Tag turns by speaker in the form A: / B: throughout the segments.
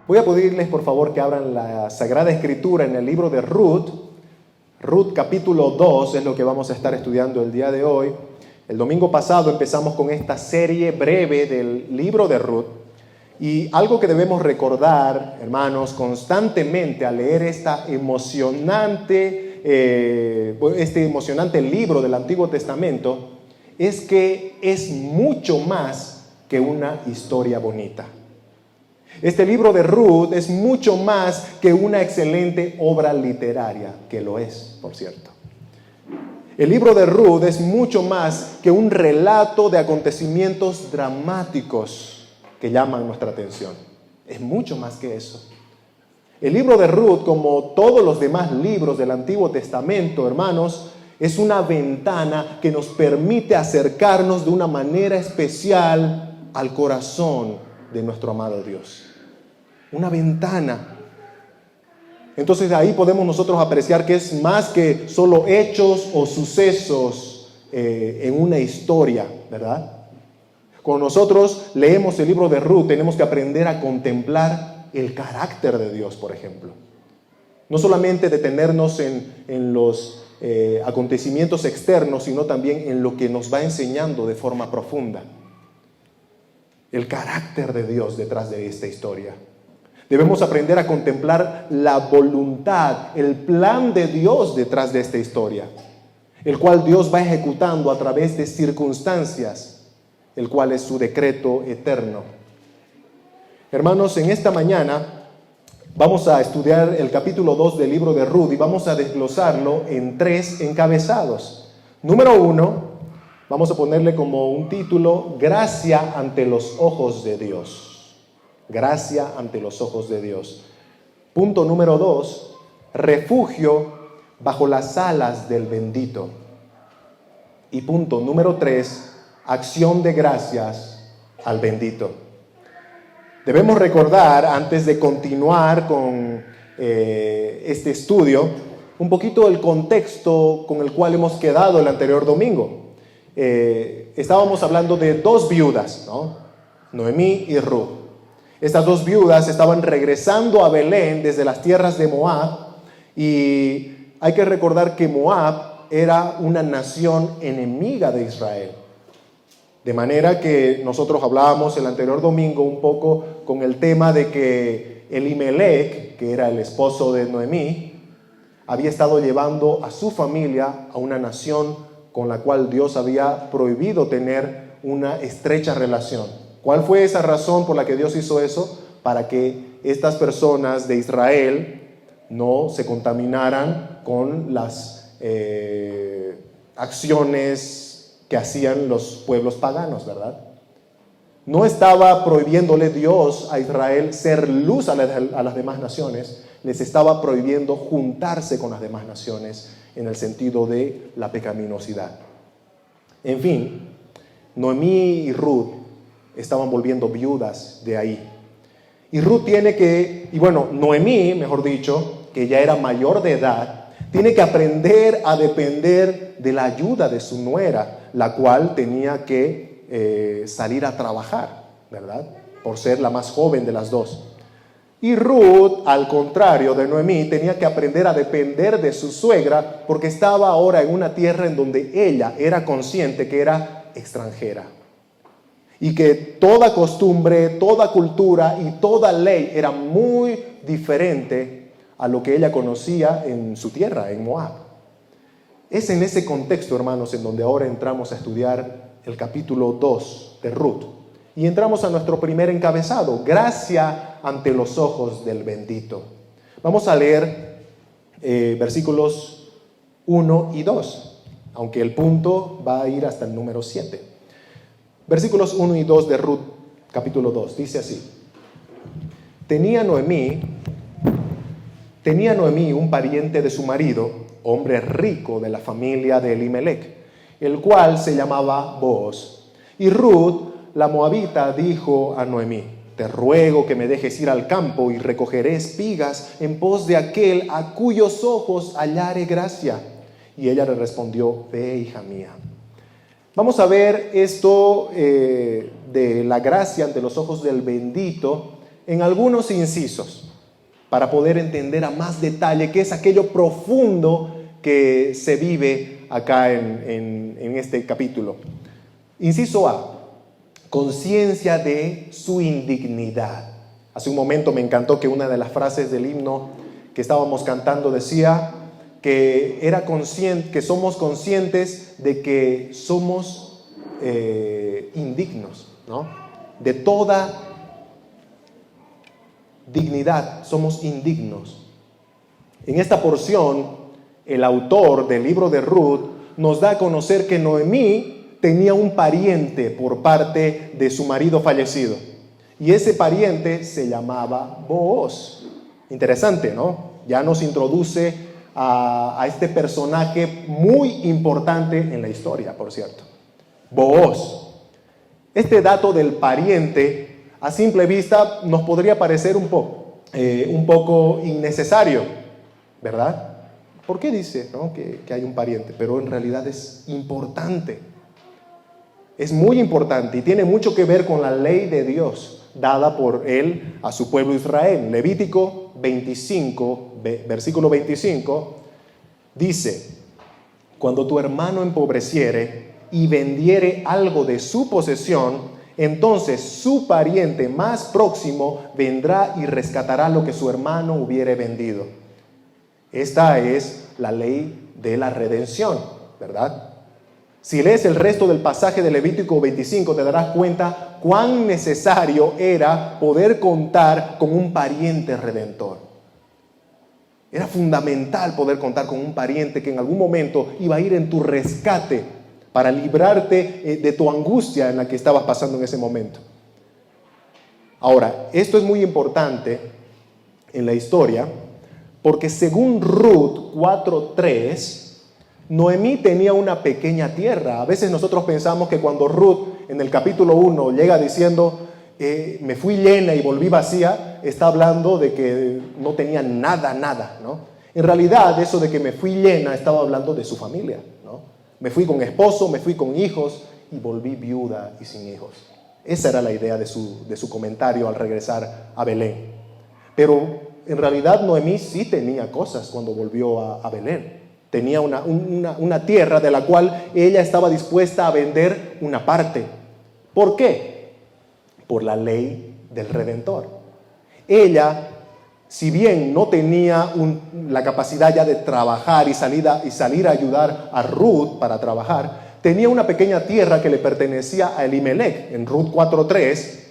A: Voy a pedirles por favor que abran la Sagrada Escritura en el libro de Ruth. Ruth capítulo 2 es lo que vamos a estar estudiando el día de hoy. El domingo pasado empezamos con esta serie breve del libro de Ruth. Y algo que debemos recordar, hermanos, constantemente al leer este emocionante libro del Antiguo Testamento, es que es mucho más que una historia bonita. Este libro de Ruth es mucho más que una excelente obra literaria, que lo es, por cierto. El libro de Ruth es mucho más que un relato de acontecimientos dramáticos que llaman nuestra atención. Es mucho más que eso. El libro de Ruth, como todos los demás libros del Antiguo Testamento, hermanos, es una ventana que nos permite acercarnos de una manera especial al corazón de nuestro amado Dios. Una ventana. Entonces de ahí podemos nosotros apreciar que es más que solo hechos o sucesos en una historia, ¿verdad? Cuando nosotros leemos el libro de Ruth, tenemos que aprender a contemplar el carácter de Dios, por ejemplo. No solamente detenernos en los acontecimientos externos, sino también en lo que nos va enseñando de forma profunda. El carácter de Dios detrás de esta historia. Debemos aprender a contemplar la voluntad, el plan de Dios detrás de esta historia, el cual Dios va ejecutando a través de circunstancias, el cual es su decreto eterno. Hermanos, en esta mañana vamos a estudiar el capítulo 2 del libro de Ruth y vamos a desglosarlo en 3 encabezados. Número 1, vamos a ponerle como un título, Gracia ante los ojos de Dios. Gracia ante los ojos de Dios. Punto número 2, refugio bajo las alas del bendito. Y punto número 3, acción de gracias al bendito. Debemos recordar, antes de continuar con este estudio, un poquito el contexto con el cual hemos quedado el anterior domingo. Estábamos hablando de 2 viudas, ¿no? Noemí y Ruth. Estas 2 viudas estaban regresando a Belén desde las tierras de Moab, y hay que recordar que Moab era una nación enemiga de Israel. De manera que nosotros hablábamos el anterior domingo un poco con el tema de que Elimelech, que era el esposo de Noemí, había estado llevando a su familia a una nación con la cual Dios había prohibido tener una estrecha relación. ¿Cuál fue esa razón por la que Dios hizo eso? Para que estas personas de Israel no se contaminaran con las acciones que hacían los pueblos paganos, ¿verdad? No estaba prohibiéndole Dios a Israel ser luz a las demás naciones, les estaba prohibiendo juntarse con las demás naciones en el sentido de la pecaminosidad. En fin, Noemí y Ruth estaban volviendo viudas de ahí. Y Noemí, mejor dicho, que ya era mayor de edad, tiene que aprender a depender de la ayuda de su nuera, la cual tenía que salir a trabajar, ¿verdad? Por ser la más joven de las 2. Y Ruth, al contrario de Noemí, tenía que aprender a depender de su suegra, porque estaba ahora en una tierra en donde ella era consciente que era extranjera. Y que toda costumbre, toda cultura y toda ley era muy diferente a lo que ella conocía en su tierra, en Moab. Es en ese contexto, hermanos, en donde ahora entramos a estudiar el capítulo 2 de Ruth. Y entramos a nuestro primer encabezado, gracia ante los ojos del bendito. Vamos a leer versículos 1 y 2, aunque el punto va a ir hasta el número 7. Versículos 1 y 2 de Ruth, capítulo 2, dice así. Tenía Noemí un pariente de su marido, hombre rico de la familia de Elimelech, el cual se llamaba Booz. Y Ruth, la moabita, dijo a Noemí: te ruego que me dejes ir al campo y recogeré espigas en pos de aquel a cuyos ojos hallare gracia. Y ella le respondió: ve, hija mía. Vamos a ver esto de la gracia ante los ojos del bendito en algunos incisos para poder entender a más detalle qué es aquello profundo que se vive acá en este capítulo. Inciso A, conciencia de su indignidad. Hace un momento me encantó que una de las frases del himno que estábamos cantando decía que somos conscientes de que somos indignos, ¿no? De toda dignidad, somos indignos. En esta porción, el autor del libro de Ruth nos da a conocer que Noemí tenía un pariente por parte de su marido fallecido. Y ese pariente se llamaba Booz. Interesante, ¿no? Ya nos introduce a este personaje muy importante en la historia, por cierto. Booz. Este dato del pariente, a simple vista, nos podría parecer un poco innecesario, ¿verdad? ¿Por qué dice, ¿no? que hay un pariente? Pero en realidad es importante. Es muy importante y tiene mucho que ver con la ley de Dios dada por él a su pueblo Israel. Levítico 25, versículo 25, dice: cuando tu hermano empobreciere y vendiere algo de su posesión, entonces su pariente más próximo vendrá y rescatará lo que su hermano hubiere vendido. Esta es la ley de la redención, ¿verdad? Si lees el resto del pasaje de Levítico 25, te darás cuenta cuán necesario era poder contar con un pariente redentor. Era fundamental poder contar con un pariente que en algún momento iba a ir en tu rescate para librarte de tu angustia en la que estabas pasando en ese momento. Ahora, esto es muy importante en la historia porque según Ruth 4:3, Noemí tenía una pequeña tierra. A veces nosotros pensamos que cuando Ruth en el capítulo 1 llega diciendo me fui llena y volví vacía, está hablando de que no tenía nada, ¿no? En realidad eso de que me fui llena estaba hablando de su familia, ¿no? Me fui con esposo, me fui con hijos y volví viuda y sin hijos. Esa era la idea de su comentario al regresar a Belén. Pero en realidad Noemí sí tenía cosas cuando volvió a Belén. Tenía una tierra de la cual ella estaba dispuesta a vender una parte. ¿Por qué? Por la ley del Redentor. Ella, si bien no tenía la capacidad ya de trabajar y salir a ayudar a Ruth para trabajar, tenía una pequeña tierra que le pertenecía a Elimelech. En Ruth 4:3,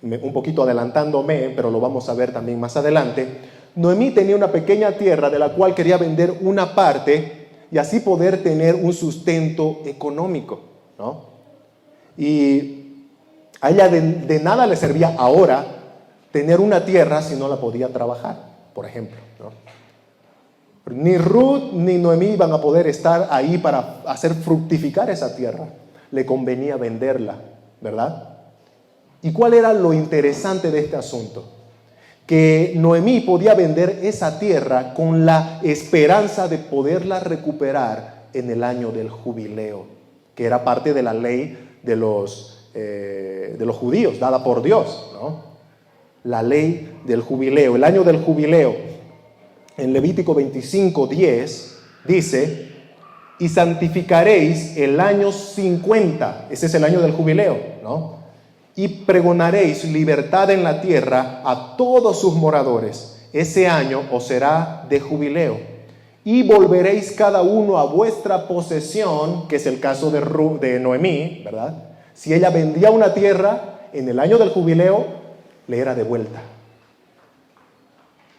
A: un poquito adelantándome, pero lo vamos a ver también más adelante, Noemí tenía una pequeña tierra de la cual quería vender una parte y así poder tener un sustento económico, ¿no? Y a ella de nada le servía ahora tener una tierra si no la podía trabajar, por ejemplo, ¿no? Ni Ruth ni Noemí iban a poder estar ahí para hacer fructificar esa tierra. Le convenía venderla, ¿verdad? ¿Y cuál era lo interesante de este asunto? Que Noemí podía vender esa tierra con la esperanza de poderla recuperar en el año del jubileo, que era parte de la ley de los judíos, dada por Dios, ¿no? La ley del jubileo, el año del jubileo. En Levítico 25:10 dice: y santificaréis el año 50, ese es el año del jubileo, ¿no? Y pregonaréis libertad en la tierra a todos sus moradores. Ese año os será de jubileo. Y volveréis cada uno a vuestra posesión, que es el caso de Noemí, ¿verdad? Si ella vendía una tierra, en el año del jubileo le era devuelta.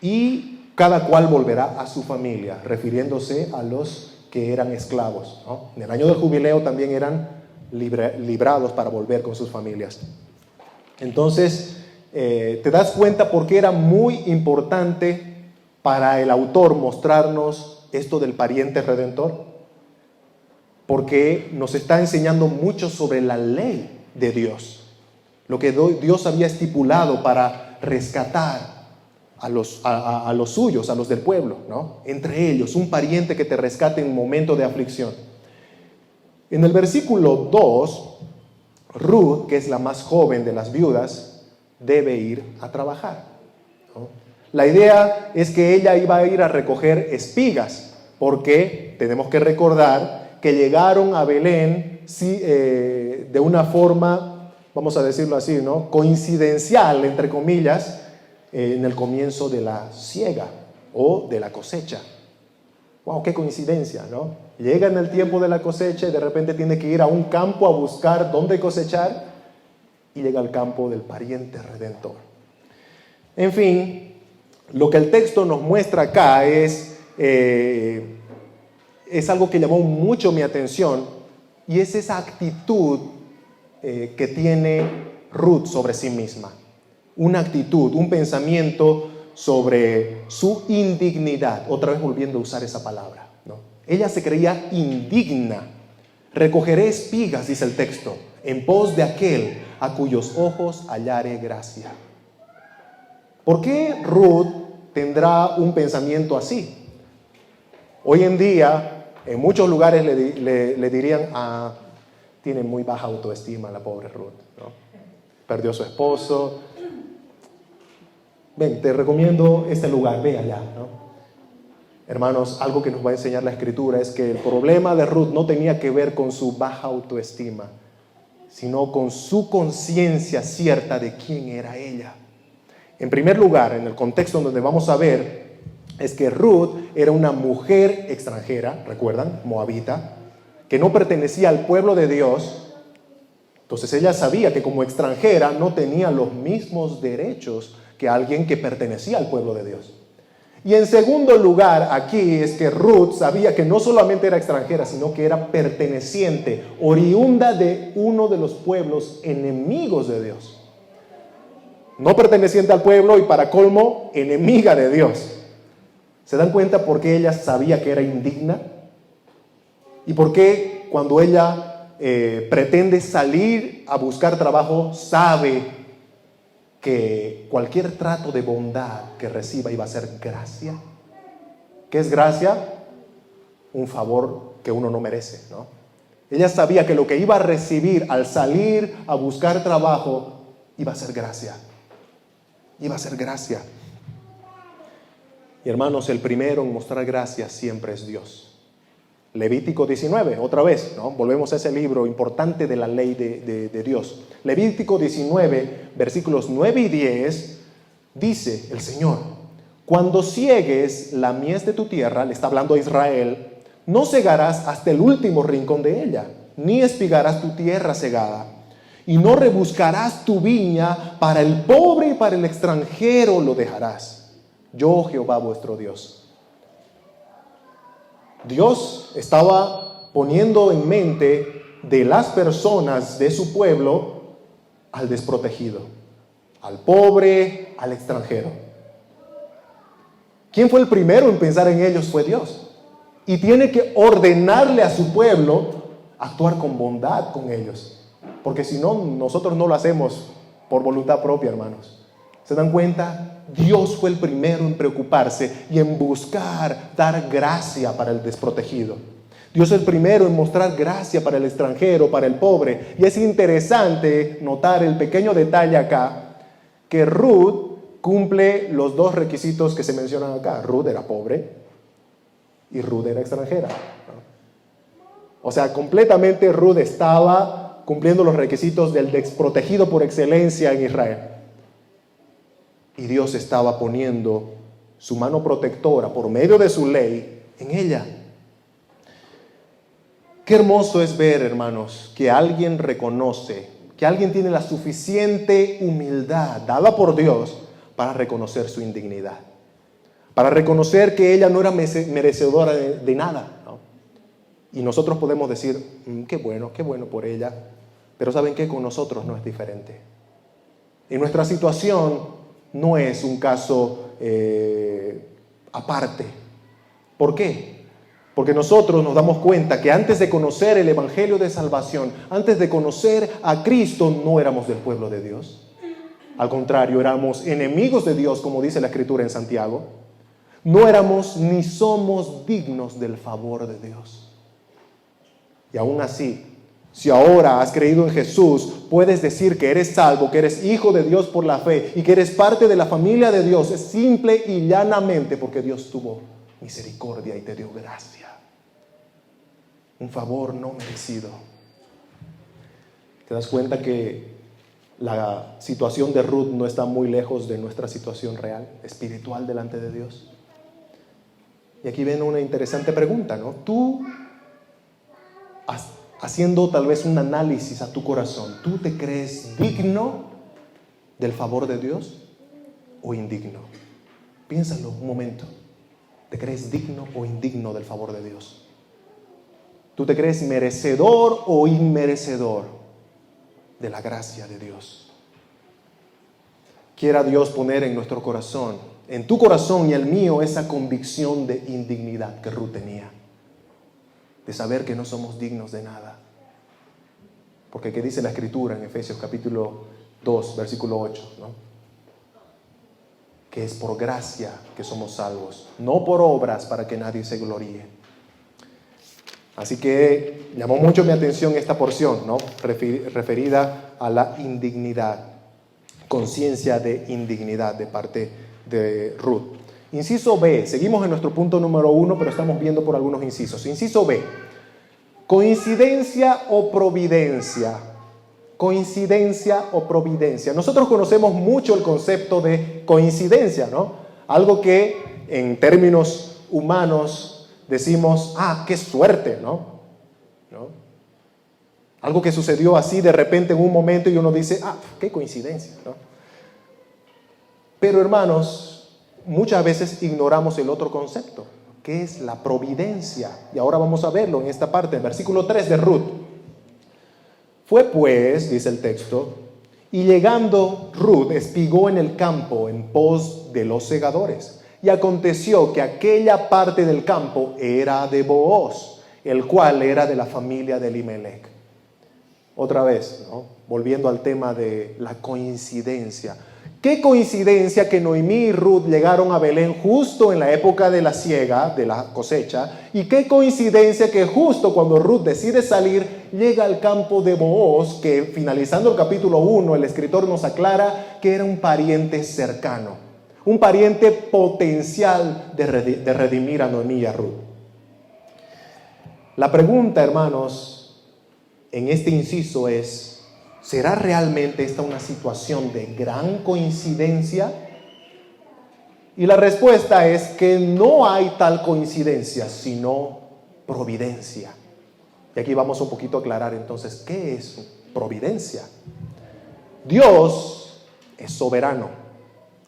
A: Y cada cual volverá a su familia, refiriéndose a los que eran esclavos, ¿no? En el año del jubileo también eran librados para volver con sus familias. Entonces, te das cuenta por qué era muy importante para el autor mostrarnos esto del pariente redentor. Porque nos está enseñando mucho sobre la ley de Dios, lo que Dios había estipulado para rescatar a los suyos, a los del pueblo, ¿no? Entre ellos, un pariente que te rescate en un momento de aflicción. En el versículo 2, Ruth, que es la más joven de las viudas, debe ir a trabajar, ¿no? La idea es que ella iba a ir a recoger espigas, porque tenemos que recordar que llegaron a Belén de una forma, vamos a decirlo así, ¿no?, coincidencial, entre comillas, en el comienzo de la siega o de la cosecha. ¡Wow! ¡Qué coincidencia!, ¿no? Llega en el tiempo de la cosecha y de repente tiene que ir a un campo a buscar dónde cosechar y llega al campo del pariente redentor. En fin, lo que el texto nos muestra acá es algo que llamó mucho mi atención y es esa actitud que tiene Ruth sobre sí misma. Una actitud, un pensamiento sobre su indignidad. Otra vez volviendo a usar esa palabra, ¿no? Ella se creía indigna. Recogeré espigas, dice el texto, en pos de aquel a cuyos ojos hallare gracia. ¿Por qué Ruth tendrá un pensamiento así? Hoy en día, en muchos lugares le dirían, tiene muy baja autoestima la pobre Ruth, ¿no? Perdió a su esposo. Ven, te recomiendo este lugar, ve allá, ¿no? Hermanos, algo que nos va a enseñar la Escritura es que el problema de Ruth no tenía que ver con su baja autoestima, sino con su conciencia cierta de quién era ella. En primer lugar, en el contexto donde vamos a ver, es que Ruth era una mujer extranjera, ¿recuerdan? Moabita, que no pertenecía al pueblo de Dios. Entonces ella sabía que como extranjera no tenía los mismos derechos que alguien que pertenecía al pueblo de Dios. Y en segundo lugar, aquí es que Ruth sabía que no solamente era extranjera, sino que era perteneciente, oriunda de uno de los pueblos enemigos de Dios. No perteneciente al pueblo y para colmo, enemiga de Dios. ¿Se dan cuenta por qué ella sabía que era indigna? ¿Y por qué cuando ella pretende salir a buscar trabajo, sabe que cualquier trato de bondad que reciba iba a ser gracia? ¿Qué es gracia? Un favor que uno no merece, ¿no? Ella sabía que lo que iba a recibir al salir a buscar trabajo iba a ser gracia. Iba a ser gracia. Y hermanos, el primero en mostrar gracia siempre es Dios. Levítico 19, otra vez, ¿no? Volvemos a ese libro importante de la ley de Dios. Levítico 19, versículos 9 y 10, dice el Señor: cuando ciegues la mies de tu tierra, le está hablando a Israel, no cegarás hasta el último rincón de ella, ni espigarás tu tierra cegada, y no rebuscarás tu viña, para el pobre y para el extranjero lo dejarás. Yo, Jehová vuestro Dios. Dios estaba poniendo en mente de las personas de su pueblo al desprotegido, al pobre, al extranjero. ¿Quién fue el primero en pensar en ellos? Fue Dios. Y tiene que ordenarle a su pueblo actuar con bondad con ellos. Porque si no, nosotros no lo hacemos por voluntad propia, hermanos. ¿Se dan cuenta? Dios fue el primero en preocuparse y en buscar dar gracia para el desprotegido. Dios es el primero en mostrar gracia para el extranjero, para el pobre. Y es interesante notar el pequeño detalle acá, que Ruth cumple los dos requisitos que se mencionan acá. Ruth era pobre y Ruth era extranjera, ¿no? O sea, completamente Ruth estaba cumpliendo los requisitos del desprotegido por excelencia en Israel. Y Dios estaba poniendo su mano protectora por medio de su ley en ella. Qué hermoso es ver, hermanos, que alguien reconoce, que alguien tiene la suficiente humildad dada por Dios para reconocer su indignidad, para reconocer que ella no era merecedora de nada, ¿no? Y nosotros podemos decir, qué bueno por ella, pero ¿saben qué? Con nosotros no es diferente. En nuestra situación no es un caso aparte. ¿Por qué? Porque nosotros nos damos cuenta que antes de conocer el Evangelio de Salvación, antes de conocer a Cristo, no éramos del pueblo de Dios. Al contrario, éramos enemigos de Dios, como dice la Escritura en Santiago. No éramos ni somos dignos del favor de Dios. Y aún así, Si ahora has creído en Jesús, puedes decir que eres salvo, que eres hijo de Dios por la fe y que eres parte de la familia de Dios. Es simple y llanamente porque Dios tuvo misericordia y te dio gracia. Un favor no merecido. ¿Te das cuenta que la situación de Ruth no está muy lejos de nuestra situación real, espiritual delante de Dios? Y aquí viene una interesante pregunta, ¿no? Tú, haciendo tal vez un análisis a tu corazón, ¿tú te crees digno del favor de Dios o indigno? Piénsalo un momento. ¿Te crees digno o indigno del favor de Dios? ¿Tú te crees merecedor o inmerecedor de la gracia de Dios? Quiera Dios poner en nuestro corazón, en tu corazón y el mío, esa convicción de indignidad que Ruth tenía, de saber que no somos dignos de nada. Porque ¿qué dice la Escritura en Efesios capítulo 2, versículo 8? ¿No? Que es por gracia que somos salvos, no por obras para que nadie se gloríe. Así que llamó mucho mi atención esta porción, ¿no? Referida a la indignidad, conciencia de indignidad de parte de Ruth. Inciso B, seguimos en nuestro punto número 1, pero estamos viendo por algunos incisos. Inciso B, coincidencia o providencia. Coincidencia o providencia. Nosotros conocemos mucho el concepto de coincidencia, ¿no? Algo que en términos humanos decimos, qué suerte, ¿no? Algo que sucedió así de repente en un momento y uno dice, qué coincidencia, ¿no? Pero hermanos, muchas veces ignoramos el otro concepto, que es la providencia. Y ahora vamos a verlo en esta parte, en versículo 3 de Ruth. Fue pues, dice el texto, y llegando Ruth espigó en el campo en pos de los segadores. Y aconteció que aquella parte del campo era de Booz, el cual era de la familia de Elimelech. Otra vez, ¿no? Volviendo al tema de la coincidencia. Qué coincidencia que Noemí y Ruth llegaron a Belén justo en la época de la siega, de la cosecha. Y qué coincidencia que justo cuando Ruth decide salir, llega al campo de Booz, que finalizando el capítulo 1, el escritor nos aclara que era un pariente cercano. Un pariente potencial de redimir a Noemí y a Ruth. La pregunta, hermanos, en este inciso es, ¿será realmente esta una situación de gran coincidencia? Y la respuesta es que no hay tal coincidencia, sino providencia. Y aquí vamos un poquito a aclarar entonces, ¿qué es providencia? Dios es soberano,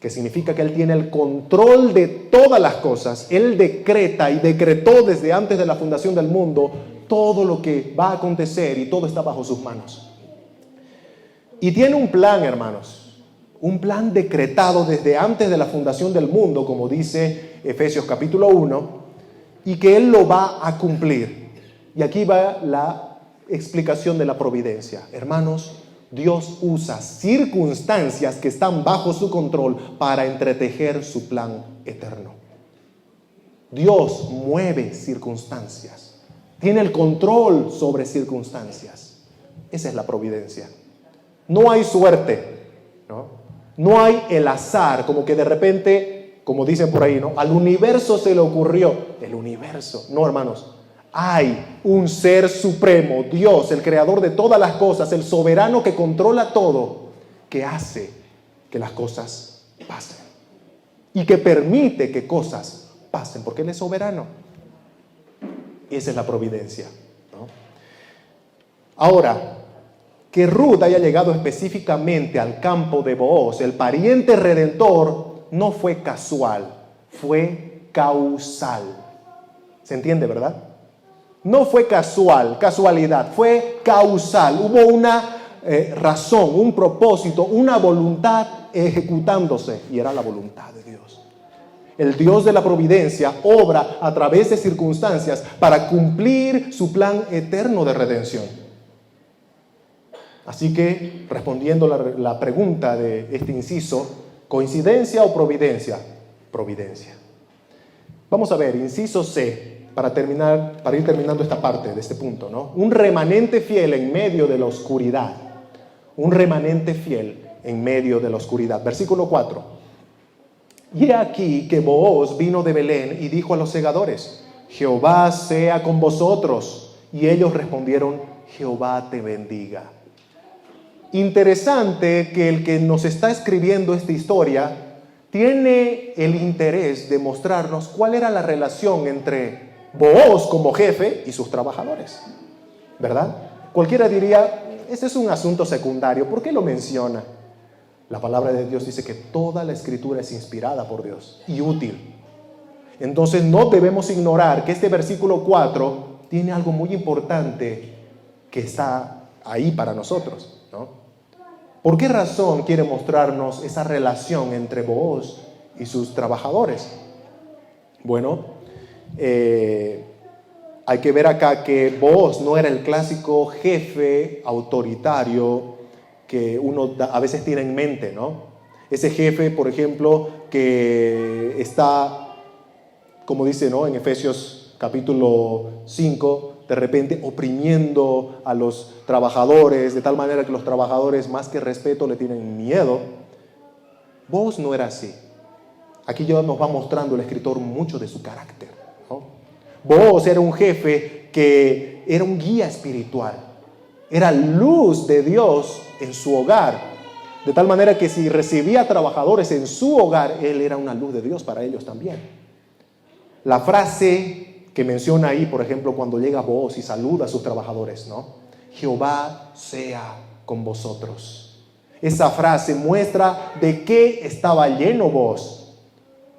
A: que significa que Él tiene el control de todas las cosas. Él decreta y decretó desde antes de la fundación del mundo todo lo que va a acontecer y todo está bajo sus manos. Y tiene un plan, hermanos, un plan decretado desde antes de la fundación del mundo, como dice Efesios capítulo 1, y que Él lo va a cumplir. Y aquí va la explicación de la providencia. Hermanos, Dios usa circunstancias que están bajo su control para entretejer su plan eterno. Dios mueve circunstancias, tiene el control sobre circunstancias. Esa es la providencia. No hay suerte, ¿no? No hay el azar, como que de repente, como dicen por ahí, ¿no? Al universo se le ocurrió. El universo, no, hermanos. Hay un ser supremo, Dios, el creador de todas las cosas, el soberano que controla todo, que hace que las cosas pasen y que permite que cosas pasen, porque Él es soberano. Esa es la providencia, ¿no? Ahora, que Ruth haya llegado específicamente al campo de Booz, el pariente redentor, no fue casual, fue causal. ¿Se entiende, verdad? No fue casualidad, fue causal. Hubo una razón, un propósito, una voluntad ejecutándose, y era la voluntad de Dios. El Dios de la providencia obra a través de circunstancias para cumplir su plan eterno de redención. Así que, respondiendo la pregunta de este inciso, ¿coincidencia o providencia? Providencia. Vamos a ver, inciso C. para ir terminando esta parte de este punto, ¿no? Un remanente fiel en medio de la oscuridad. Un remanente fiel en medio de la oscuridad. Versículo 4. Y he aquí que Booz vino de Belén y dijo a los segadores: Jehová sea con vosotros. Y ellos respondieron: Jehová te bendiga. Interesante que el que nos está escribiendo esta historia tiene el interés de mostrarnos cuál era la relación entre Booz como jefe y sus trabajadores, ¿verdad? Cualquiera diría, ese es un asunto secundario, ¿por qué lo menciona? La palabra de Dios dice que toda la escritura es inspirada por Dios y útil. Entonces no debemos ignorar que este versículo 4 tiene algo muy importante que está ahí para nosotros, ¿no? ¿Por qué razón quiere mostrarnos esa relación entre Booz y sus trabajadores? Bueno, hay que ver acá que Booz no era el clásico jefe autoritario que uno a veces tiene en mente, ¿no? Ese jefe, por ejemplo, que está, como dice, ¿no?, en Efesios capítulo 5, de repente oprimiendo a los trabajadores, de tal manera que los trabajadores, más que respeto, le tienen miedo. Booz no era así. Aquí ya nos va mostrando el escritor mucho de su carácter, ¿no? Booz era un jefe que era un guía espiritual, era luz de Dios en su hogar, de tal manera que si recibía trabajadores en su hogar, él era una luz de Dios para ellos también. La frase que menciona ahí, por ejemplo, cuando llega Booz y saluda a sus trabajadores, ¿no? Jehová sea con vosotros. Esa frase muestra de qué estaba lleno Booz.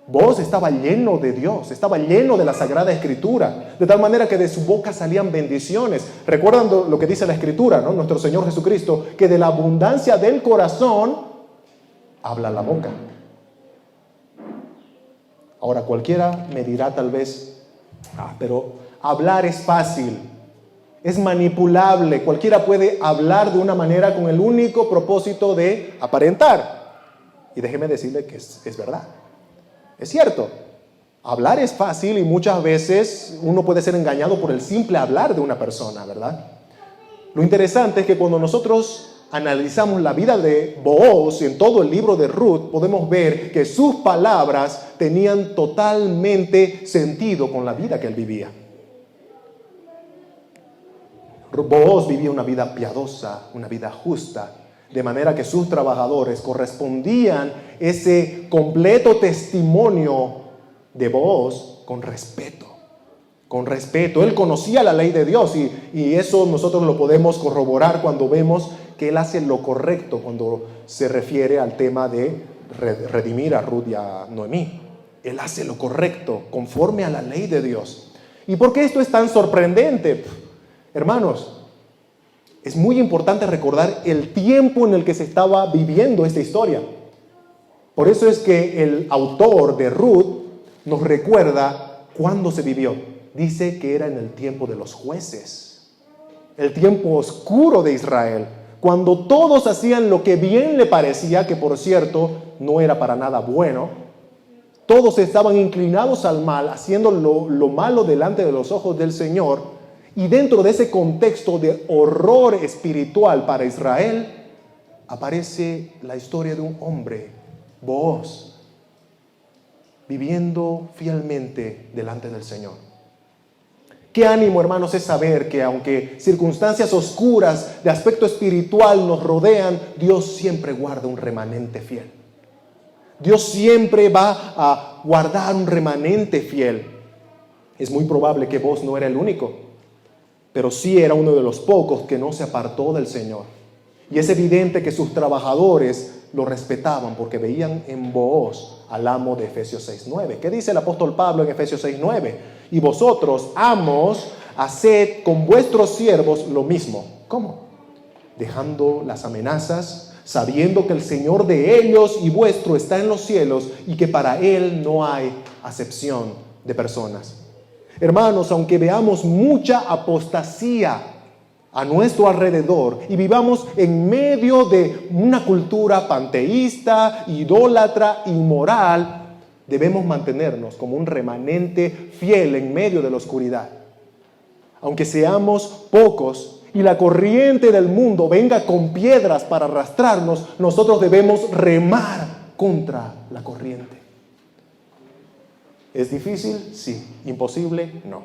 A: Booz estaba lleno de Dios, estaba lleno de la Sagrada Escritura, de tal manera que de su boca salían bendiciones. ¿Recuerdan lo que dice la Escritura, ¿no? Nuestro Señor Jesucristo, que de la abundancia del corazón habla la boca. Ahora, cualquiera me dirá tal vez, pero hablar es fácil, es manipulable, cualquiera puede hablar de una manera con el único propósito de aparentar. Y déjeme decirle que es verdad, es cierto. Hablar es fácil y muchas veces uno puede ser engañado por el simple hablar de una persona, ¿verdad? Lo interesante es que cuando nosotros analizamos la vida de Booz en todo el libro de Ruth, podemos ver que sus palabras tenían totalmente sentido con la vida que él vivía. Booz vivía una vida piadosa, una vida justa, de manera que sus trabajadores correspondían ese completo testimonio de Booz con respeto. Con respeto. Él conocía la ley de Dios y eso nosotros lo podemos corroborar cuando vemos que él hace lo correcto cuando se refiere al tema de redimir a Ruth y a Noemí. Él hace lo correcto conforme a la ley de Dios. ¿Y por qué esto es tan sorprendente? Hermanos, es muy importante recordar el tiempo en el que se estaba viviendo esta historia. Por eso es que el autor de Ruth nos recuerda cuándo se vivió. Dice que era en el tiempo de los jueces, el tiempo oscuro de Israel, cuando todos hacían lo que bien le parecía, que por cierto no era para nada bueno. Todos estaban inclinados al mal, haciendo lo malo delante de los ojos del Señor. Y dentro de ese contexto de horror espiritual para Israel, aparece la historia de un hombre, Booz, viviendo fielmente delante del Señor. Qué ánimo, hermanos, es saber que aunque circunstancias oscuras de aspecto espiritual nos rodean, Dios siempre guarda un remanente fiel. Dios siempre va a guardar un remanente fiel. Es muy probable que Booz no era el único, pero sí era uno de los pocos que no se apartó del Señor. Y es evidente que sus trabajadores lo respetaban porque veían en Booz al amo de Efesios 6:9. ¿Qué dice el apóstol Pablo en Efesios 6:9? Y vosotros, amos, haced con vuestros siervos lo mismo. ¿Cómo? Dejando las amenazas, sabiendo que el Señor de ellos y vuestro está en los cielos y que para Él no hay acepción de personas. Hermanos, aunque veamos mucha apostasía a nuestro alrededor y vivamos en medio de una cultura panteísta, idólatra, inmoral, Debemos mantenernos como un remanente fiel en medio de la oscuridad. Aunque seamos pocos y la corriente del mundo venga con piedras para arrastrarnos, nosotros debemos remar contra la corriente. ¿Es difícil? Sí. ¿Imposible? No.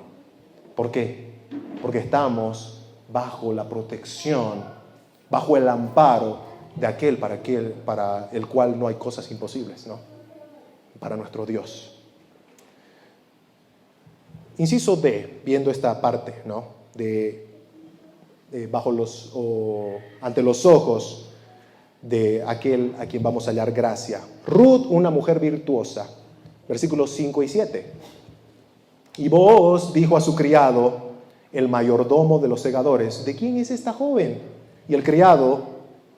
A: ¿Por qué? Porque estamos bajo la protección, bajo el amparo de aquel para el cual no hay cosas imposibles, ¿no? Para nuestro Dios. Inciso D, viendo esta parte, ¿no? Ante los ojos de aquel a quien vamos a hallar gracia. Ruth, una mujer virtuosa. Versículos 5 y 7. Y Booz dijo a su criado, el mayordomo de los segadores, ¿de quién es esta joven? Y el criado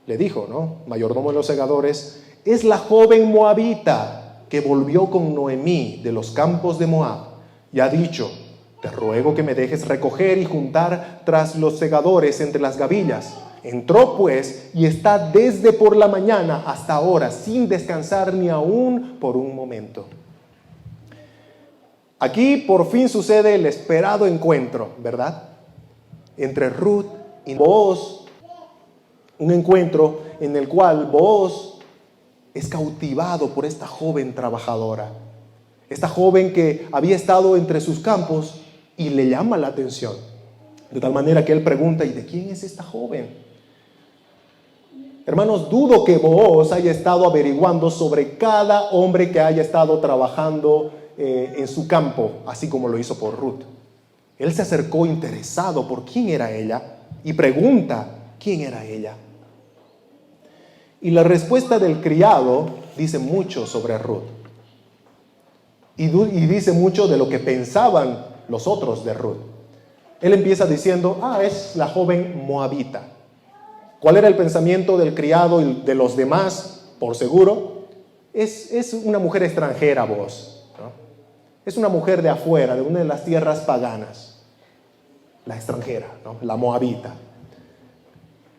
A: le dijo, ¿no? Mayordomo de los segadores, es la joven moabita que volvió con Noemí de los campos de Moab, y ha dicho, te ruego que me dejes recoger y juntar tras los segadores entre las gavillas. Entró pues y está desde por la mañana hasta ahora, sin descansar ni aún por un momento. Aquí por fin sucede el esperado encuentro, ¿verdad? Entre Ruth y Booz, un encuentro en el cual Booz es cautivado por esta joven trabajadora, esta joven que había estado entre sus campos y le llama la atención, de tal manera que él pregunta, ¿y de quién es esta joven? Hermanos, dudo que Booz haya estado averiguando sobre cada hombre que haya estado trabajando en su campo, así como lo hizo por Ruth. Él se acercó interesado por quién era ella y pregunta quién era ella. Y la respuesta del criado dice mucho sobre Ruth. Y dice mucho de lo que pensaban los otros de Ruth. Él empieza diciendo, es la joven moabita. ¿Cuál era el pensamiento del criado y de los demás? Por seguro, es una mujer extranjera, Booz, ¿no? Es una mujer de afuera, de una de las tierras paganas. La extranjera, ¿no? La moabita.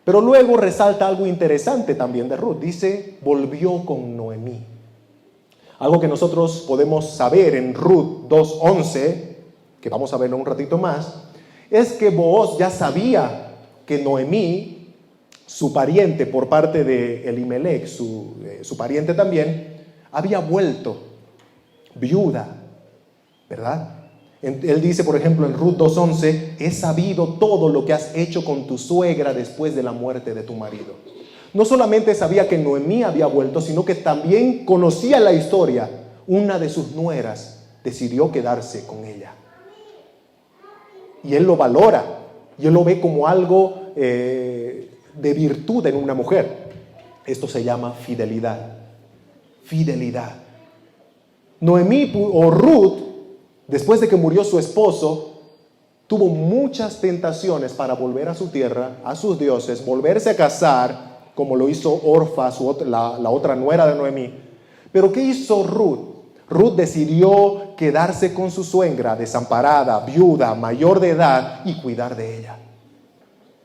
A: Pero luego resalta algo interesante también de Ruth. Dice, volvió con Noemí. Algo que nosotros podemos saber en Ruth 2:11, que vamos a verlo un ratito más, es que Booz ya sabía que Noemí, su pariente por parte de Elimelech, su pariente también, había vuelto viuda, ¿verdad? Él dice, por ejemplo, en Ruth 2:11, he sabido todo lo que has hecho con tu suegra después de la muerte de tu marido. No solamente sabía que Noemí había vuelto, sino que también conocía la historia. Una de sus nueras decidió quedarse con ella. Y él lo valora, y él lo ve como algo de virtud en una mujer. Esto se llama fidelidad. Fidelidad. Noemí o Ruth, después de que murió su esposo, tuvo muchas tentaciones para volver a su tierra, a sus dioses, volverse a casar, como lo hizo Orfa, la otra nuera de Noemí. Pero ¿qué hizo Ruth? Ruth decidió quedarse con su suegra, desamparada, viuda, mayor de edad, y cuidar de ella.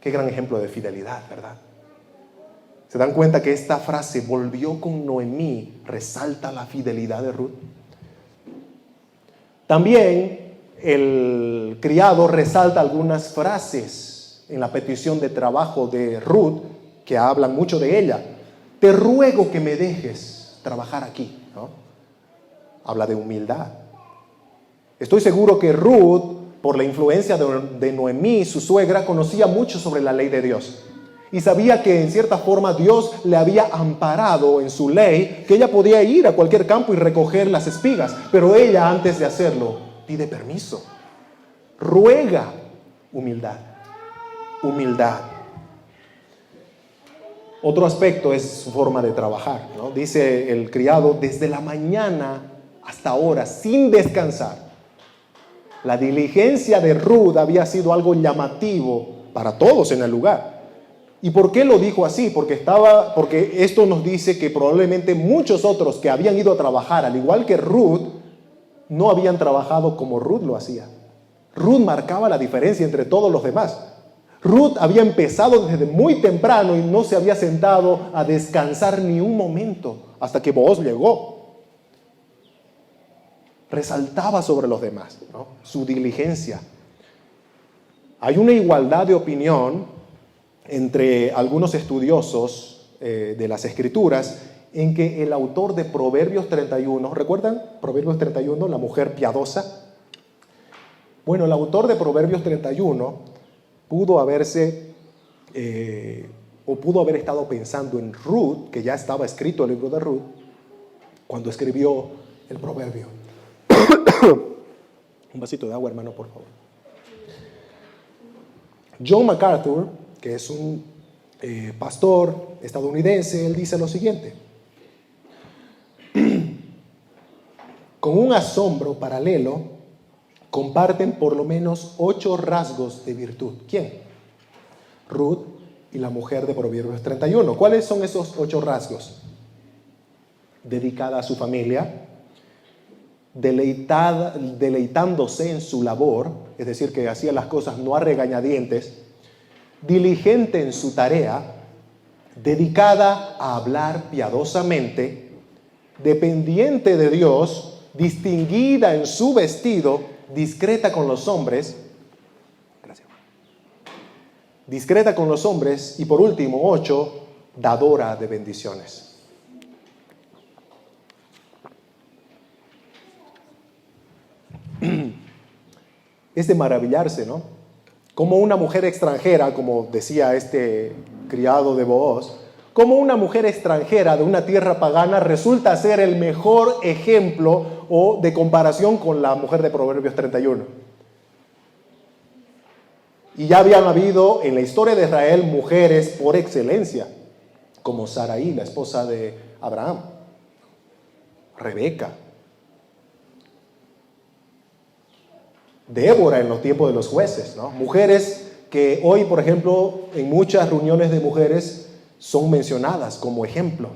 A: Qué gran ejemplo de fidelidad, ¿verdad? ¿Se dan cuenta que esta frase, volvió con Noemí, resalta la fidelidad de Ruth? También el criado resalta algunas frases en la petición de trabajo de Ruth que hablan mucho de ella. Te ruego que me dejes trabajar aquí, ¿no? Habla de humildad. Estoy seguro que Ruth, por la influencia de Noemí, su suegra, conocía mucho sobre la ley de Dios. Y sabía que en cierta forma Dios le había amparado en su ley, que ella podía ir a cualquier campo y recoger las espigas. Pero ella, antes de hacerlo, pide permiso. Ruega. Humildad. Humildad. Otro aspecto es su forma de trabajar, ¿no? Dice el criado, desde la mañana hasta ahora, sin descansar. La diligencia de Ruth había sido algo llamativo para todos en el lugar. ¿Y por qué lo dijo así? Porque esto nos dice que probablemente muchos otros que habían ido a trabajar, al igual que Ruth, no habían trabajado como Ruth lo hacía. Ruth marcaba la diferencia entre todos los demás. Ruth había empezado desde muy temprano y no se había sentado a descansar ni un momento hasta que Booz llegó. resaltaba sobre los demás, ¿no? Su diligencia. Hay una igualdad de opinión entre algunos estudiosos de las Escrituras en que el autor de Proverbios 31, ¿recuerdan? Proverbios 31, la mujer piadosa. Bueno, el autor de Proverbios 31 pudo haber estado pensando en Ruth, que ya estaba escrito el libro de Ruth, cuando escribió el proverbio. Un vasito de agua, hermano, por favor. John MacArthur, que es un pastor estadounidense, él dice lo siguiente: con un asombro paralelo, comparten por lo menos 8 rasgos de virtud. ¿Quién? Ruth y la mujer de Proverbios 31. ¿Cuáles son esos 8 rasgos? Dedicada a su familia, deleitándose en su labor, es decir, que hacía las cosas no a regañadientes, diligente en su tarea, dedicada a hablar piadosamente, dependiente de Dios, distinguida en su vestido, discreta con los hombres, discreta con los hombres, y por último, 8, dadora de bendiciones. Es de maravillarse, ¿no? Como una mujer extranjera, como decía este criado de Booz, como una mujer extranjera de una tierra pagana resulta ser el mejor ejemplo o de comparación con la mujer de Proverbios 31. Y ya habían habido en la historia de Israel mujeres por excelencia, como Sarai, la esposa de Abraham, Rebeca, Débora en los tiempos de los jueces, ¿no? Mujeres que hoy, por ejemplo, en muchas reuniones de mujeres son mencionadas como ejemplo.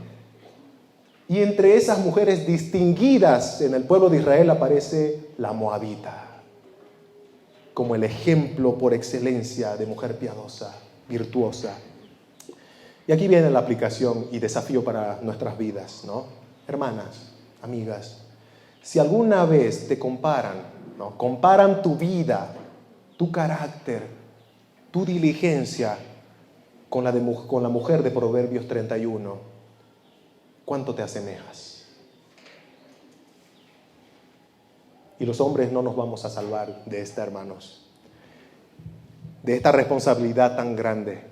A: Y entre esas mujeres distinguidas en el pueblo de Israel aparece la moabita, como el ejemplo por excelencia de mujer piadosa, virtuosa. Y aquí viene la aplicación y desafío para nuestras vidas, ¿no? Hermanas, amigas, si alguna vez te comparan, ¿no? Comparan tu vida, tu carácter, tu diligencia con la mujer de Proverbios 31, ¿cuánto te asemejas? Y los hombres no nos vamos a salvar de esta, hermanos, de esta responsabilidad tan grande.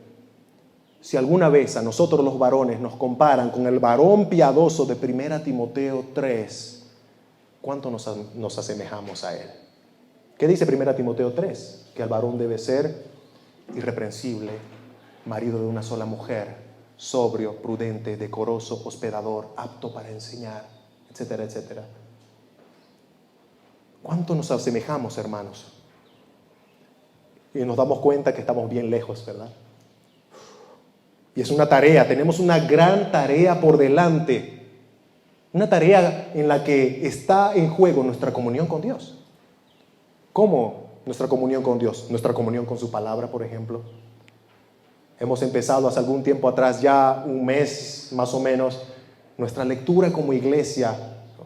A: Si alguna vez a nosotros los varones nos comparan con el varón piadoso de 1 Timoteo 3, ¿cuánto nos asemejamos a él? ¿Qué dice 1 Timoteo 3? Que el varón debe ser irreprensible, marido de una sola mujer, sobrio, prudente, decoroso, hospedador, apto para enseñar, etcétera, etcétera. ¿Cuánto nos asemejamos, hermanos? Y nos damos cuenta que estamos bien lejos, ¿verdad? Y es una tarea, tenemos una gran tarea por delante. Una tarea en la que está en juego nuestra comunión con Dios. ¿Cómo nuestra comunión con Dios? Nuestra comunión con su palabra, por ejemplo. Hemos empezado hace algún tiempo atrás, ya un mes más o menos, nuestra lectura como iglesia, ¿no?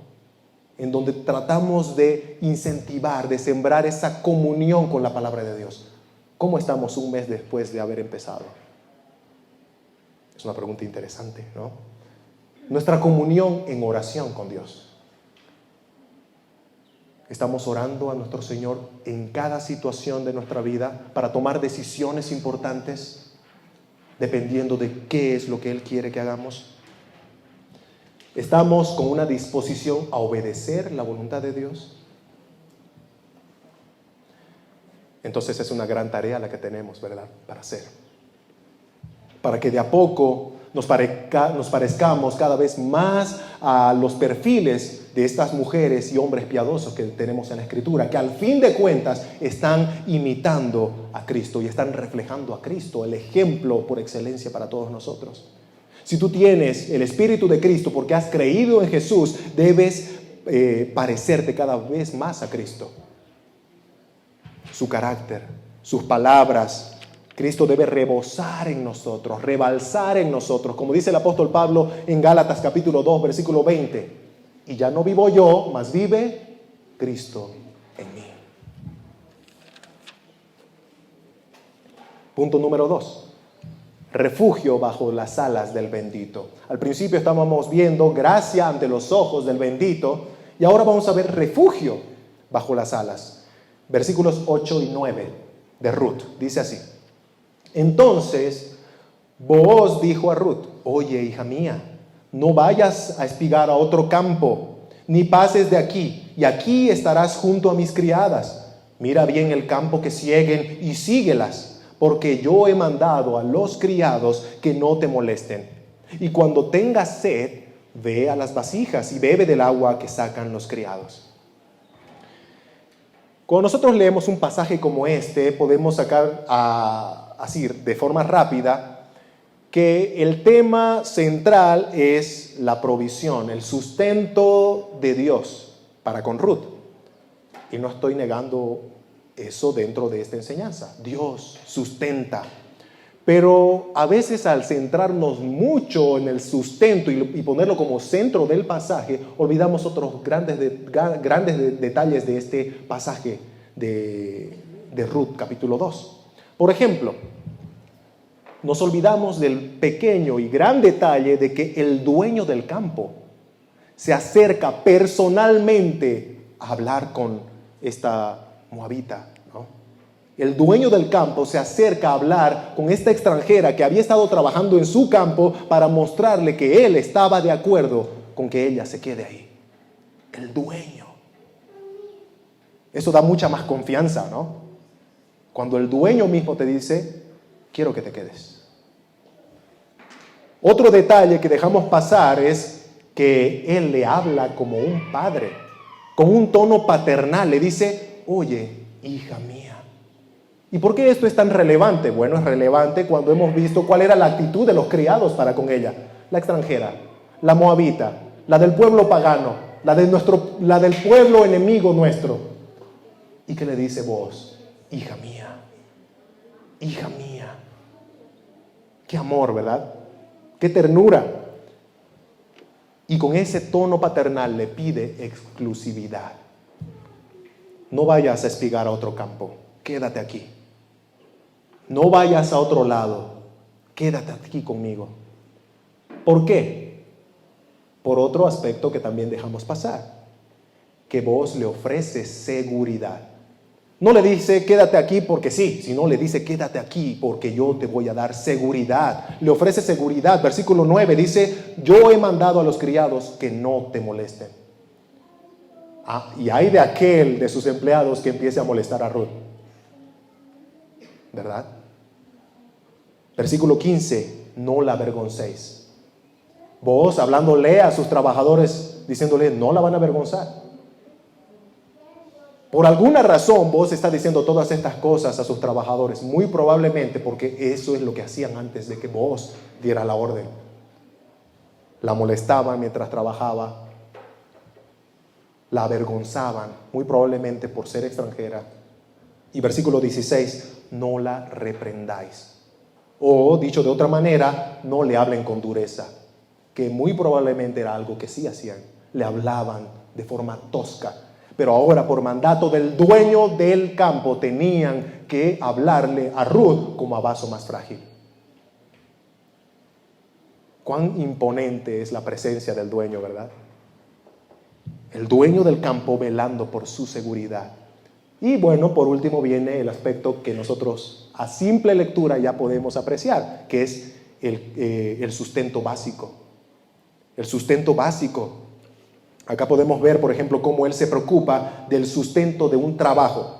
A: En donde tratamos de incentivar, de sembrar esa comunión con la palabra de Dios. ¿Cómo estamos un mes después de haber empezado? Es una pregunta interesante, ¿no? Nuestra comunión en oración con Dios. Estamos orando a nuestro Señor en cada situación de nuestra vida para tomar decisiones importantes dependiendo de qué es lo que Él quiere que hagamos. Estamos con una disposición a obedecer la voluntad de Dios. Entonces es una gran tarea la que tenemos, ¿verdad?, para hacer. Para que de a poco nos parezcamos cada vez más a los perfiles de estas mujeres y hombres piadosos que tenemos en la Escritura, que al fin de cuentas están imitando a Cristo y están reflejando a Cristo, el ejemplo por excelencia para todos nosotros. Si tú tienes el Espíritu de Cristo porque has creído en Jesús, debes parecerte cada vez más a Cristo. Su carácter, sus palabras. Cristo debe rebosar en nosotros, rebalsar en nosotros, como dice el apóstol Pablo en Gálatas capítulo 2, versículo 20. Y ya no vivo yo, mas vive Cristo en mí. Punto número 2. Refugio bajo las alas del bendito. Al principio estábamos viendo gracia ante los ojos del bendito y ahora vamos a ver refugio bajo las alas. Versículos 8 y 9 de Ruth. Dice así. Entonces Booz dijo a Ruth: oye, hija mía, no vayas a espigar a otro campo, ni pases de aquí, y aquí estarás junto a mis criadas. Mira bien el campo que sieguen y síguelas, porque yo he mandado a los criados que no te molesten. Y cuando tengas sed, ve a las vasijas y bebe del agua que sacan los criados. Cuando nosotros leemos un pasaje como este, podemos sacar así de forma rápida que el tema central es la provisión, el sustento de Dios para con Ruth. Y no estoy negando eso dentro de esta enseñanza. Dios sustenta. Pero a veces al centrarnos mucho en el sustento y ponerlo como centro del pasaje, olvidamos otros grandes detalles de este pasaje de Ruth, capítulo 2. Por ejemplo, nos olvidamos del pequeño y gran detalle de que el dueño del campo se acerca personalmente a hablar con esta moabita, ¿no? El dueño del campo se acerca a hablar con esta extranjera que había estado trabajando en su campo para mostrarle que él estaba de acuerdo con que ella se quede ahí. El dueño. Eso da mucha más confianza, ¿no? Cuando el dueño mismo te dice: quiero que te quedes. Otro detalle que dejamos pasar es que él le habla como un padre, con un tono paternal. Le dice: oye, hija mía. ¿Y por qué esto es tan relevante? Bueno, es relevante cuando hemos visto cuál era la actitud de los criados para con ella. La extranjera, la moabita, la del pueblo pagano, la del pueblo enemigo nuestro. ¿Y qué le dice Booz? Hija mía, hija mía. Qué amor, ¿verdad? Qué ternura. Y con ese tono paternal le pide exclusividad. No vayas a espigar a otro campo, quédate aquí. No vayas a otro lado, quédate aquí conmigo. ¿Por qué? Por otro aspecto que también dejamos pasar, que Booz le ofrece seguridad. No le dice quédate aquí porque sí, sino le dice quédate aquí porque yo te voy a dar seguridad. Le ofrece seguridad. Versículo 9 dice: yo he mandado a los criados que no te molesten. Y hay de aquel de sus empleados que empiece a molestar a Ruth, ¿verdad? Versículo 15: no la avergoncéis. Booz hablándole a sus trabajadores, diciéndole: no la van a avergonzar. Por alguna razón Booz está diciendo todas estas cosas a sus trabajadores, muy probablemente porque eso es lo que hacían antes de que Booz diera la orden. La molestaban mientras trabajaba, la avergonzaban, muy probablemente por ser extranjera. Y versículo 16: no la reprendáis. O, dicho de otra manera, no le hablen con dureza, que muy probablemente era algo que sí hacían. Le hablaban de forma tosca. Pero ahora, por mandato del dueño del campo, tenían que hablarle a Ruth como a vaso más frágil. Cuán imponente es la presencia del dueño, ¿verdad? El dueño del campo velando por su seguridad. Y bueno, por último viene el aspecto que nosotros a simple lectura ya podemos apreciar, que es el sustento básico. El sustento básico. Acá podemos ver, por ejemplo, cómo él se preocupa del sustento de un trabajo.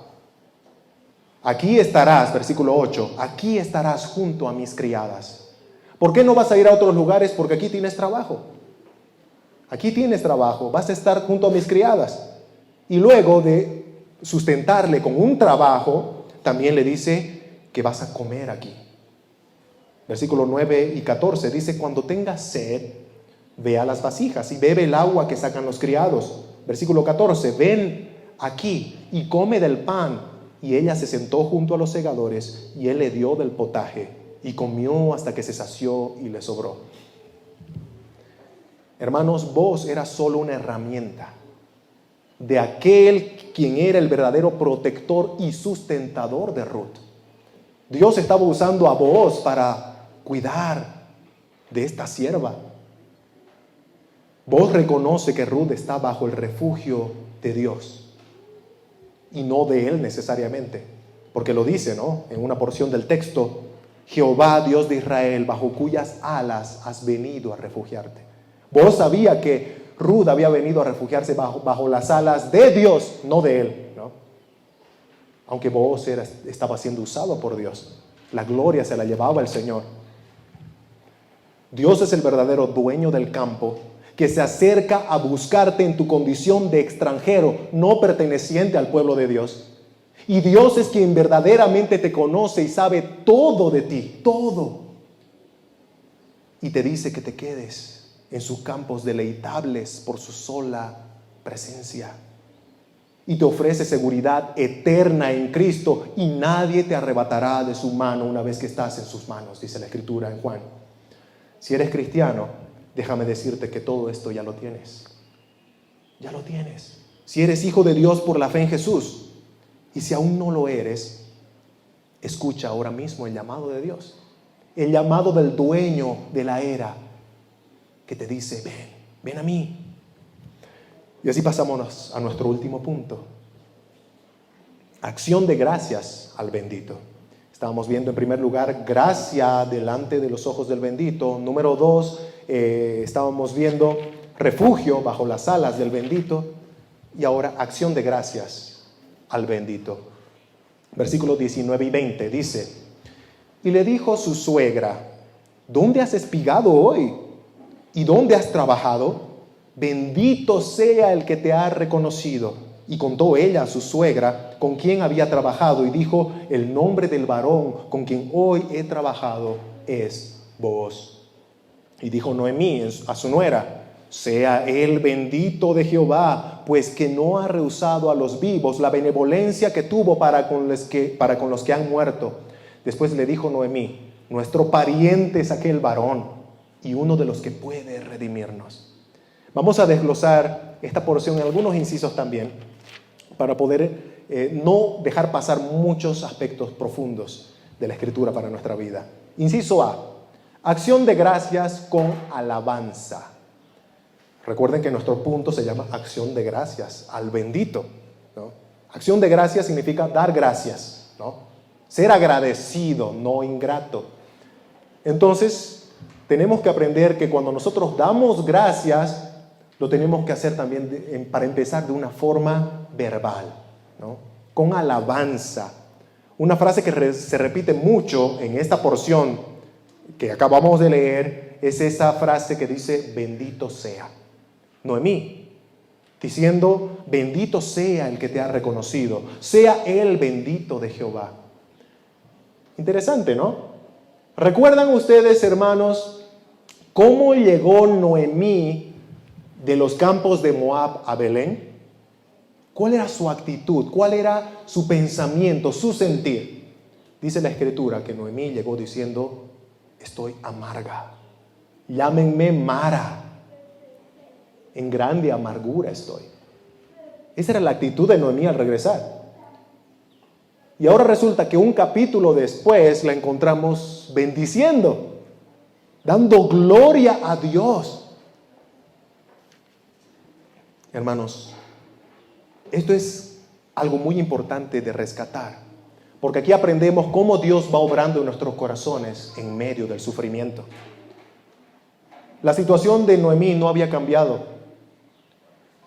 A: Aquí estarás, versículo 8, aquí estarás junto a mis criadas. ¿Por qué no vas a ir a otros lugares? Porque aquí tienes trabajo. Aquí tienes trabajo, vas a estar junto a mis criadas. Y luego de sustentarle con un trabajo, también le dice que vas a comer aquí. Versículo 9 y 14 dice: cuando tengas sed, ve a las vasijas y bebe el agua que sacan los criados. Versículo 14, ven aquí y come del pan. Y ella se sentó junto a los segadores y él le dio del potaje y comió hasta que se sació y le sobró. Hermanos, Booz era solo una herramienta. de aquel quien era el verdadero protector y sustentador de Ruth. Dios estaba usando a Booz para cuidar de esta sierva. Booz reconoce que Ruth está bajo el refugio de Dios y no de él necesariamente, porque lo dice, ¿no?, en una porción del texto: Jehová, Dios de Israel, bajo cuyas alas has venido a refugiarte. Booz sabía que Ruth había venido a refugiarse bajo las alas de Dios, no de él, ¿no? Aunque Booz estaba siendo usado por Dios, la gloria se la llevaba el Señor. Dios es el verdadero dueño del campo, que se acerca a buscarte en tu condición de extranjero, no perteneciente al pueblo de Dios. Y Dios es quien verdaderamente te conoce y sabe todo de ti, todo. Y te dice que te quedes en sus campos deleitables por su sola presencia. Y te ofrece seguridad eterna en Cristo, y nadie te arrebatará de su mano una vez que estás en sus manos, dice la Escritura en Juan. Si eres cristiano, déjame decirte que todo esto ya lo tienes. Ya lo tienes. Si eres hijo de Dios por la fe en Jesús, y si aún no lo eres, escucha ahora mismo el llamado de Dios, el llamado del dueño de la era, que te dice: ven a mí. Y así pasamos a nuestro último punto: acción de gracias al bendito. Estábamos viendo en primer lugar gracia delante de los ojos del bendito. Número 2, estábamos viendo refugio bajo las alas del bendito. Y ahora acción de gracias al bendito. Versículos 19 y 20 dice: y le dijo su suegra: ¿dónde has espigado hoy? ¿Y dónde has trabajado? Bendito sea el que te ha reconocido. Y contó ella a su suegra con quien había trabajado, y dijo: el nombre del varón con quien hoy he trabajado es Booz. Y dijo Noemí a su nuera: sea él bendito de Jehová, pues que no ha rehusado a los vivos la benevolencia que tuvo para con los que han muerto. Después le dijo Noemí: nuestro pariente es aquel varón, y uno de los que puede redimirnos. Vamos a desglosar esta porción en algunos incisos también, para poder no dejar pasar muchos aspectos profundos de la Escritura para nuestra vida. Inciso A: acción de gracias con alabanza. Recuerden que nuestro punto se llama acción de gracias al bendito, ¿no? Acción de gracias significa dar gracias, ¿no? Ser agradecido, no ingrato. Entonces, tenemos que aprender que cuando nosotros damos gracias, lo tenemos que hacer también, para empezar, de una forma verbal, ¿no?, con alabanza. Una frase que se repite mucho en esta porción que acabamos de leer es esa frase que dice: bendito sea. Noemí diciendo: bendito sea el que te ha reconocido, sea él bendito de Jehová. Interesante, ¿no? ¿Recuerdan ustedes, hermanos, cómo llegó Noemí de los campos de Moab a Belén? ¿Cuál era su actitud? ¿Cuál era su pensamiento, su sentir? Dice la Escritura que Noemí llegó diciendo: estoy amarga, llámenme Mara, en grande amargura estoy. Esa era la actitud de Noemí al regresar. Y ahora resulta que un capítulo después la encontramos bendiciendo, dando gloria a Dios. Hermanos, esto es algo muy importante de rescatar, porque aquí aprendemos cómo Dios va obrando en nuestros corazones en medio del sufrimiento. La situación de Noemí no había cambiado.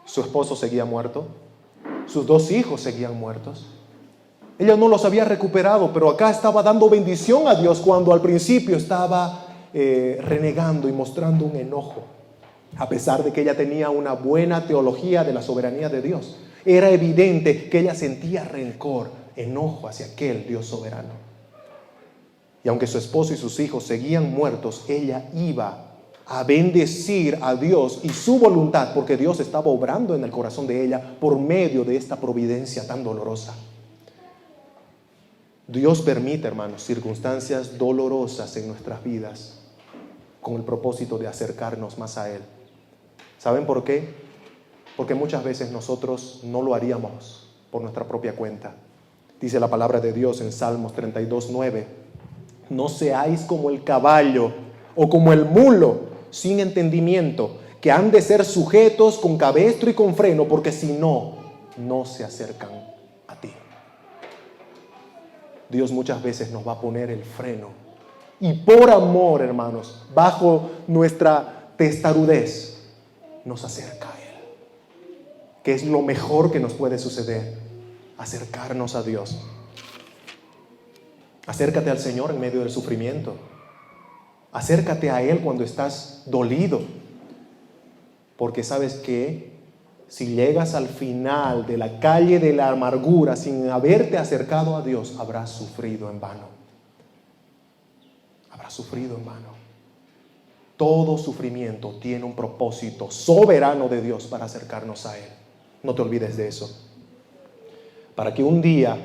A: Su esposo seguía muerto, sus 2 hijos seguían muertos. Ella no los había recuperado, pero acá estaba dando bendición a Dios cuando al principio estaba renegando y mostrando un enojo. A pesar de que ella tenía una buena teología de la soberanía de Dios, era evidente que ella sentía rencor, enojo hacia aquel Dios soberano. Y aunque su esposo y sus hijos seguían muertos, ella iba a bendecir a Dios y su voluntad, porque Dios estaba obrando en el corazón de ella por medio de esta providencia tan dolorosa. Dios permite, hermanos, circunstancias dolorosas en nuestras vidas con el propósito de acercarnos más a Él. ¿Saben por qué? porque muchas veces nosotros no lo haríamos por nuestra propia cuenta. Dice la palabra de Dios en Salmos 32:9, no seáis como el caballo o como el mulo sin entendimiento, que han de ser sujetos con cabestro y con freno, porque si no, no se acercan a ti. Dios muchas veces nos va a poner el freno y por amor, hermanos, bajo nuestra testarudez, nos acerca a Él. ¿Qué es lo mejor que nos puede suceder? Acercarnos a Dios. Acércate al Señor en medio del sufrimiento. Acércate a Él cuando estás dolido. Porque sabes que si llegas al final de la calle de la amargura sin haberte acercado a Dios, habrás sufrido en vano. Habrás sufrido en vano. Todo sufrimiento tiene un propósito soberano de Dios para acercarnos a Él. No te olvides de eso. Para que un día,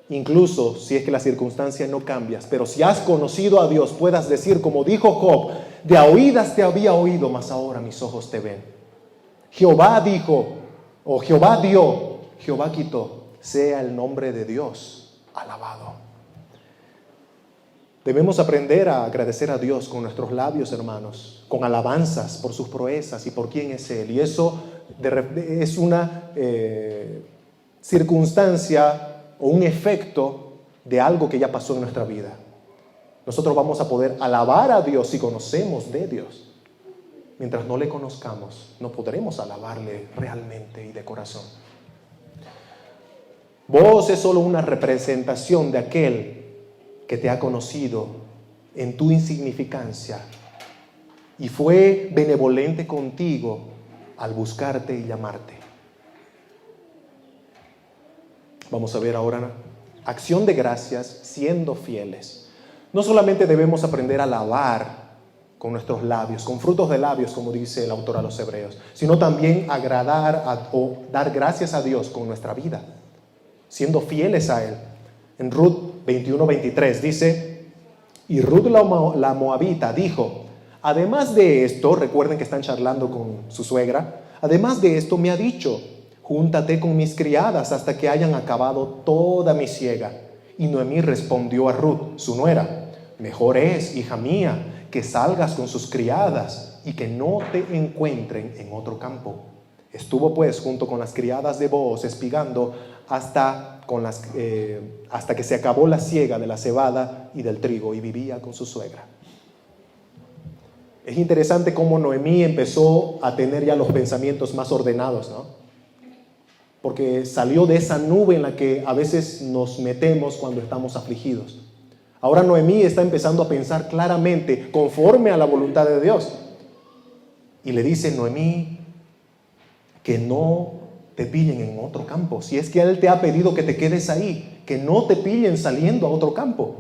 A: incluso si es que la circunstancia no cambias, pero si has conocido a Dios, puedas decir como dijo Job, de a oídas te había oído, mas ahora mis ojos te ven. Jehová dijo, o Jehová dio, Jehová quitó, sea el nombre de Dios alabado. Debemos aprender a agradecer a Dios con nuestros labios, hermanos, con alabanzas por sus proezas y por quién es Él. Y eso es una circunstancia o un efecto de algo que ya pasó en nuestra vida. Nosotros vamos a poder alabar a Dios si conocemos de Dios. Mientras no le conozcamos, no podremos alabarle realmente y de corazón. Vos es solo una representación de aquel que te ha conocido en tu insignificancia y fue benevolente contigo al buscarte y llamarte. Vamos a ver ahora acción de gracias siendo fieles. No solamente debemos aprender a alabar con nuestros labios, con frutos de labios, como dice el autor a los Hebreos, sino también agradar o dar gracias a Dios con nuestra vida, siendo fieles a Él. En Ruth 21:23 dice, y Ruth la moabita dijo, además de esto, recuerden que están charlando con su suegra, además de esto me ha dicho, júntate con mis criadas hasta que hayan acabado toda mi siega. Y Noemí respondió a Ruth, su nuera, mejor es, hija mía, que salgas con sus criadas y que no te encuentren en otro campo. Estuvo pues junto con las criadas de Booz espigando hasta que se acabó la siega de la cebada y del trigo y vivía con su suegra. Es interesante cómo Noemí empezó a tener ya los pensamientos más ordenados, ¿no? Porque salió de esa nube en la que a veces nos metemos cuando estamos afligidos. Ahora Noemí está empezando a pensar claramente conforme a la voluntad de Dios. Y le dice Noemí que no te pillen en otro campo. Si es que Él te ha pedido que te quedes ahí, que no te pillen saliendo a otro campo.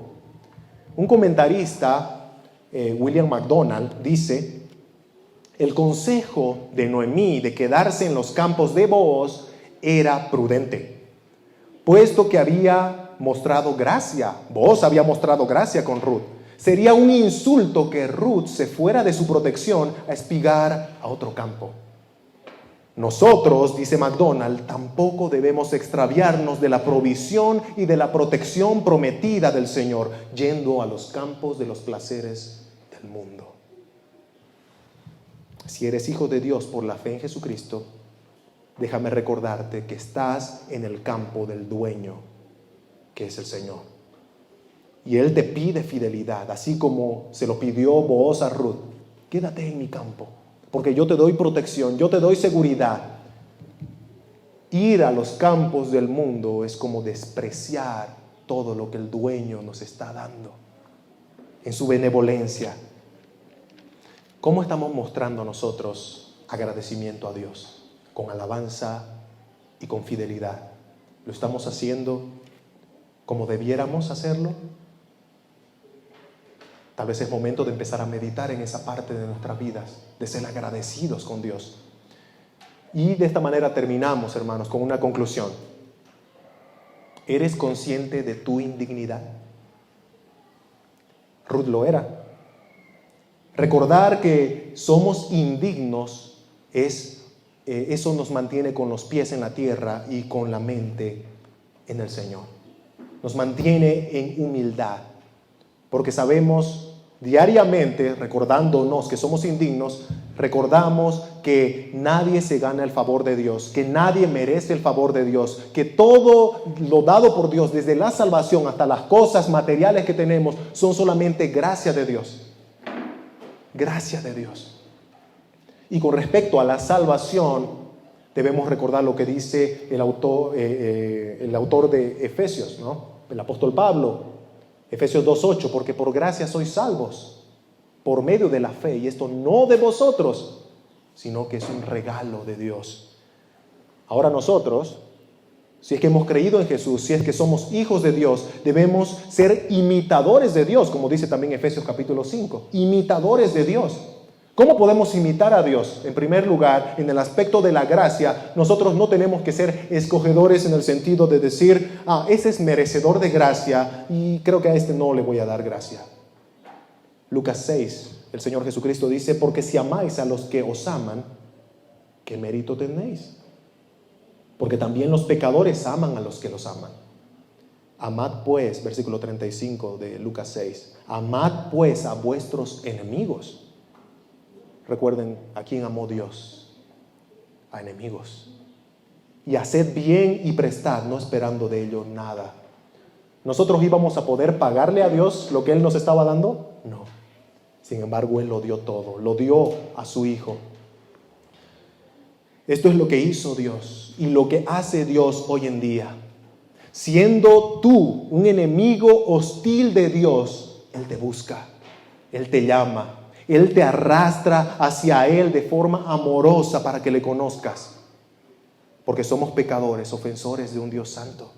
A: Un comentarista, William MacDonald, dice, el consejo de Noemí de quedarse en los campos de Booz era prudente, puesto que había mostrado gracia, Booz había mostrado gracia con Ruth. Sería un insulto que Ruth se fuera de su protección a espigar a otro campo. Nosotros, dice MacDonald, tampoco debemos extraviarnos de la provisión y de la protección prometida del Señor, yendo a los campos de los placeres del mundo. Si eres hijo de Dios por la fe en Jesucristo, déjame recordarte que estás en el campo del dueño, que es el Señor. Y Él te pide fidelidad, así como se lo pidió Booz a Ruth. Quédate en mi campo, porque yo te doy protección, yo te doy seguridad. Ir a los campos del mundo es como despreciar todo lo que el dueño nos está dando en su benevolencia. ¿Cómo estamos mostrando nosotros agradecimiento a Dios? Con alabanza y con fidelidad. ¿Lo estamos haciendo como debiéramos hacerlo? Tal vez es momento de empezar a meditar en esa parte de nuestras vidas, de ser agradecidos con Dios. Y de esta manera terminamos, hermanos, con una conclusión. ¿Eres consciente de tu indignidad? Ruth lo era. Recordar que somos indignos es eso nos mantiene con los pies en la tierra y con la mente en el Señor. Nos mantiene en humildad, porque sabemos diariamente, recordándonos que somos indignos, recordamos que nadie se gana el favor de Dios, que nadie merece el favor de Dios, que todo lo dado por Dios, desde la salvación hasta las cosas materiales que tenemos, son solamente gracia de Dios. Gracia de Dios. Y con respecto a la salvación, debemos recordar lo que dice el autor de Efesios, ¿no? El apóstol Pablo. Efesios 2:8, porque por gracia sois salvos, por medio de la fe, y esto no de vosotros, sino que es un regalo de Dios. Ahora nosotros, si es que hemos creído en Jesús, si es que somos hijos de Dios, debemos ser imitadores de Dios, como dice también Efesios capítulo 5, imitadores de Dios. ¿Cómo podemos imitar a Dios? En primer lugar, en el aspecto de la gracia, nosotros no tenemos que ser escogedores en el sentido de decir, ese es merecedor de gracia y creo que a este no le voy a dar gracia. Lucas 6, el Señor Jesucristo dice, porque si amáis a los que os aman, ¿qué mérito tenéis? Porque también los pecadores aman a los que los aman. Amad pues, versículo 35 de Lucas 6, amad pues a vuestros enemigos. Recuerden, ¿a quién amó Dios? A enemigos. Y haced bien y prestad, no esperando de ello nada. ¿Nosotros íbamos a poder pagarle a Dios lo que Él nos estaba dando? No. Sin embargo, Él lo dio todo, lo dio a su Hijo. Esto es lo que hizo Dios y lo que hace Dios hoy en día. Siendo tú un enemigo hostil de Dios, Él te busca, Él te llama. Él te arrastra hacia Él de forma amorosa para que le conozcas. Porque somos pecadores, ofensores de un Dios santo.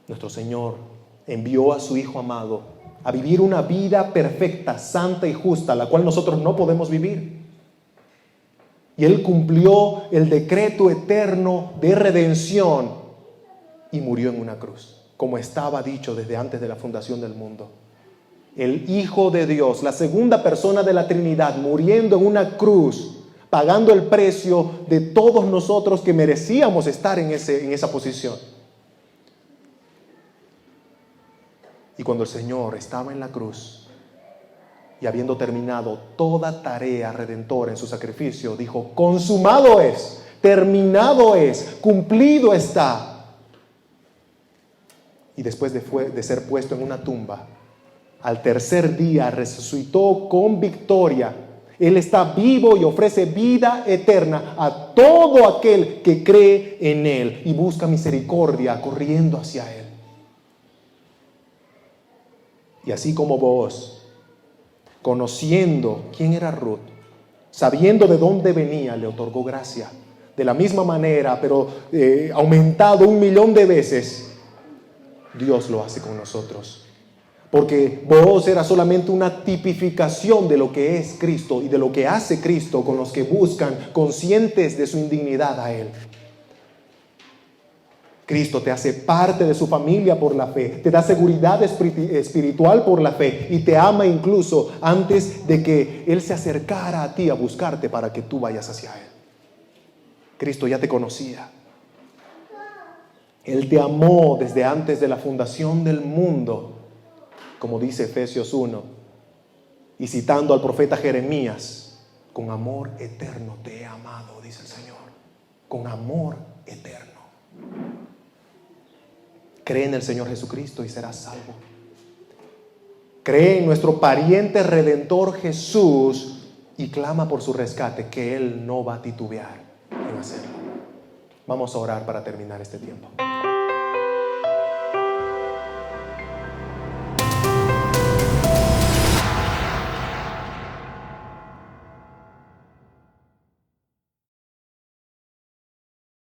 A: Nuestro Señor envió a su Hijo amado a vivir una vida perfecta, santa y justa, la cual nosotros no podemos vivir. Y Él cumplió el decreto eterno de redención y murió en una cruz, como estaba dicho desde antes de la fundación del mundo. El Hijo de Dios, la segunda persona de la Trinidad, muriendo en una cruz, pagando el precio de todos nosotros que merecíamos estar en esa posición. Y cuando el Señor estaba en la cruz y habiendo terminado toda tarea redentora en su sacrificio, dijo, consumado es, terminado es, cumplido está. Y después de ser puesto en una tumba, al tercer día resucitó con victoria. Él está vivo y ofrece vida eterna a todo aquel que cree en Él y busca misericordia corriendo hacia Él. Y así como vos, conociendo quién era Ruth, sabiendo de dónde venía, le otorgó gracia. De la misma manera, pero aumentado 1,000,000 de veces, Dios lo hace con nosotros. Porque vos era solamente una tipificación de lo que es Cristo y de lo que hace Cristo con los que buscan, conscientes de su indignidad a Él. Cristo te hace parte de su familia por la fe, te da seguridad espiritual por la fe y te ama incluso antes de que Él se acercara a ti a buscarte para que tú vayas hacia Él. Cristo ya te conocía. Él te amó desde antes de la fundación del mundo, como dice Efesios 1. Y citando al profeta Jeremías, con amor eterno te he amado, dice el Señor. Con amor eterno. Cree en el Señor Jesucristo y serás salvo. Cree en nuestro pariente redentor Jesús y clama por su rescate, que Él no va a titubear en hacerlo. Vamos a orar para terminar este tiempo.